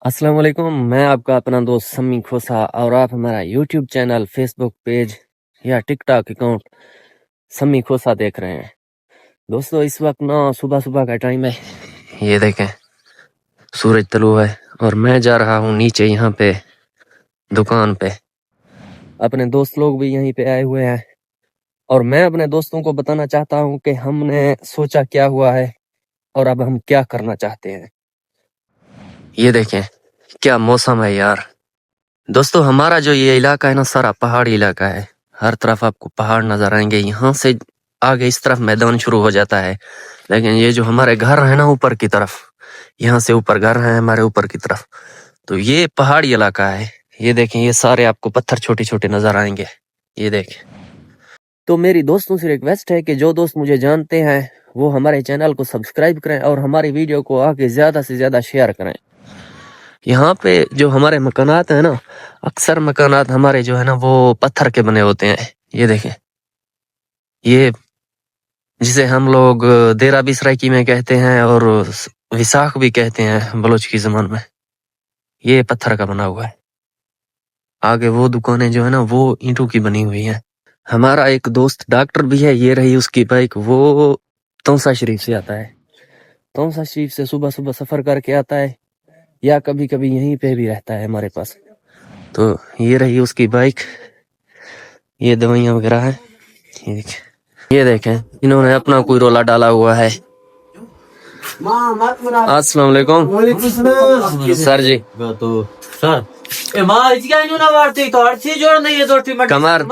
السلام علیکم، میں آپ کا اپنا دوست سمی کھوسا اور آپ ہمارا یوٹیوب چینل، فیس بک پیج یا ٹک ٹاک اکاؤنٹ سمی کھوسا دیکھ رہے ہیں۔ دوستو اس وقت نا صبح کا ٹائم ہے، یہ دیکھیں سورج طلوع ہے اور میں جا رہا ہوں نیچے یہاں پہ دکان پہ۔ اپنے دوست لوگ بھی یہیں پہ آئے ہوئے ہیں اور میں اپنے دوستوں کو بتانا چاہتا ہوں کہ ہم نے سوچا کیا ہوا ہے اور اب ہم کیا کرنا چاہتے ہیں۔ یہ دیکھیں کیا موسم ہے یار۔ دوستو ہمارا جو یہ علاقہ ہے نا سارا پہاڑی علاقہ ہے، ہر طرف آپ کو پہاڑ نظر آئیں گے، یہاں سے آگے اس طرف میدان شروع ہو جاتا ہے، لیکن یہ جو ہمارے گھر ہے نا اوپر کی طرف، یہاں سے اوپر گھر ہیں ہمارے اوپر کی طرف، تو یہ پہاڑی علاقہ ہے۔ یہ دیکھیں یہ سارے آپ کو پتھر چھوٹے چھوٹے نظر آئیں گے، یہ دیکھیں۔ تو میری دوستوں سے ریکویسٹ ہے کہ جو دوست مجھے جانتے ہیں وہ ہمارے چینل کو سبسکرائب کریں اور ہماری ویڈیو کو آگے زیادہ سے زیادہ شیئر کریں۔ یہاں پہ جو ہمارے مکانات ہیں نا، اکثر مکانات ہمارے جو ہے نا وہ پتھر کے بنے ہوتے ہیں۔ یہ دیکھیں یہ جسے ہم لوگ دیرہ بھی سرائکی میں کہتے ہیں اور وساخ بھی کہتے ہیں بلوچ کی زبان میں، یہ پتھر کا بنا ہوا ہے۔ آگے وہ دکانیں جو ہے نا وہ اینٹوں کی بنی ہوئی ہیں۔ ہمارا ایک دوست ڈاکٹر بھی ہے، یہ رہی اس کی بائک، وہ تونسا شریف سے آتا ہے، تونسا شریف سے صبح سفر کر کے آتا ہے یا کبھی کبھی یہیں پہ بھی رہتا ہے ہمارے پاس۔ تو یہ رہی اس کی بائک، یہ دوائیاں وغیرہ ہیں، یہ دیکھیں انہوں نے اپنا کوئی رولا ڈالا ہوا ہے۔ السلام علیکم سر جی۔ کمر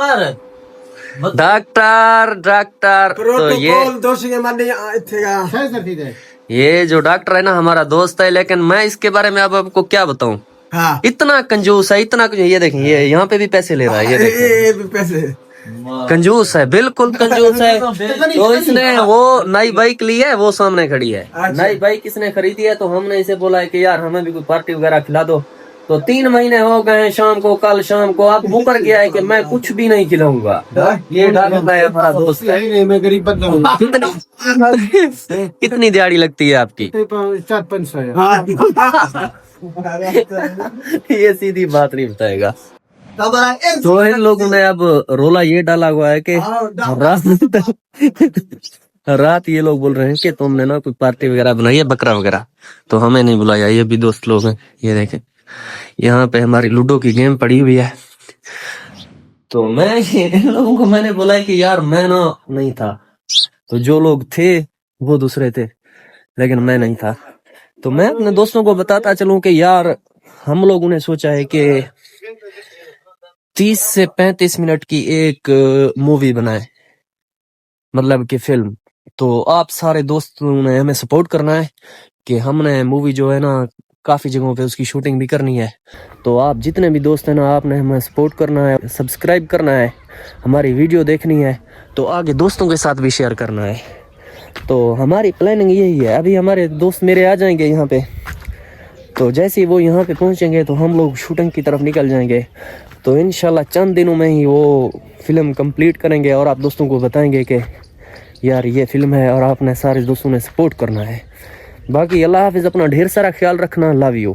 ڈاکٹر تو یہ جو ڈاکٹر ہے نا ہمارا دوست ہے، لیکن میں اس کے بارے میں اب آپ کو کیا بتاؤں، اتنا کنجوس ہے، اتنا یہ دیکھیں یہ یہاں پہ بھی پیسے لے رہا ہے، یہ دیکھیں کنجوس ہے، بالکل کنجوس ہے۔ تو اس نے وہ نئی بائک لی ہے، وہ سامنے کھڑی ہے، نئی بائک اس نے خریدی ہے، تو ہم نے اسے بولا ہے کہ یار ہمیں بھی کوئی پارٹی وغیرہ کھلا دو۔ تو 3 مہینے ہو گئے ہیں، شام کو کل شام کو اب مکر گیا ہے کہ میں کچھ بھی نہیں کھلاؤں گا۔ یہ ڈاکٹر ہے ہمارا دوست، میں غریب بندہ ہوں۔ کتنی دیہڑی لگتی ہے آپ کی؟ 400-500۔ یہ سیدھی بات نہیں بتائے گا۔ تو ان لوگوں نے اب رولا یہ ڈالا ہوا ہے کہ رات یہ لوگ بول رہے ہیں کہ تم نے نا کوئی پارٹی وغیرہ بنائی ہے، بکرا وغیرہ، تو ہمیں نہیں بلایا۔ یہ بھی دوست لوگ ہیں، یہ دیکھیں یہاں پہ ہماری لوڈو کی گیم پڑی ہوئی ہے۔ تو میں ان لوگوں کو میں نے بولا کہ یار میں نا نہیں تھا، تو جو لوگ تھے وہ دوسرے تھے لیکن میں نہیں تھا۔ تو میں اپنے دوستوں کو بتاتا چلوں کہ یار ہم لوگوں نے سوچا ہے کہ 30 سے 35 منٹ کی ایک مووی بنائے، مطلب کہ فلم۔ تو آپ سارے دوستوں نے ہمیں سپورٹ کرنا ہے کہ ہم نے مووی جو ہے نا کافی جگہوں پہ اس کی شوٹنگ بھی کرنی ہے۔ تو آپ جتنے بھی دوست ہیں نا، آپ نے ہمیں سپورٹ کرنا ہے، سبسکرائب کرنا ہے، ہماری ویڈیو دیکھنی ہے، تو آگے دوستوں کے ساتھ بھی شیئر کرنا ہے۔ تو ہماری پلاننگ یہی ہے، ابھی ہمارے دوست میرے آ جائیں گے یہاں پہ، تو جیسے ہی وہ یہاں پہ پہنچیں گے تو ہم لوگ شوٹنگ کی طرف نکل جائیں گے۔ تو انشاءاللہ چند دنوں میں ہی وہ فلم کمپلیٹ کریں گے اور آپ دوستوں کو بتائیں گے کہ یار یہ فلم ہے اور آپ نے سارے دوستوں نے سپورٹ کرنا ہے۔ باقی اللہ حافظ، اپنا ڈھیر سارا خیال رکھنا، لو یو۔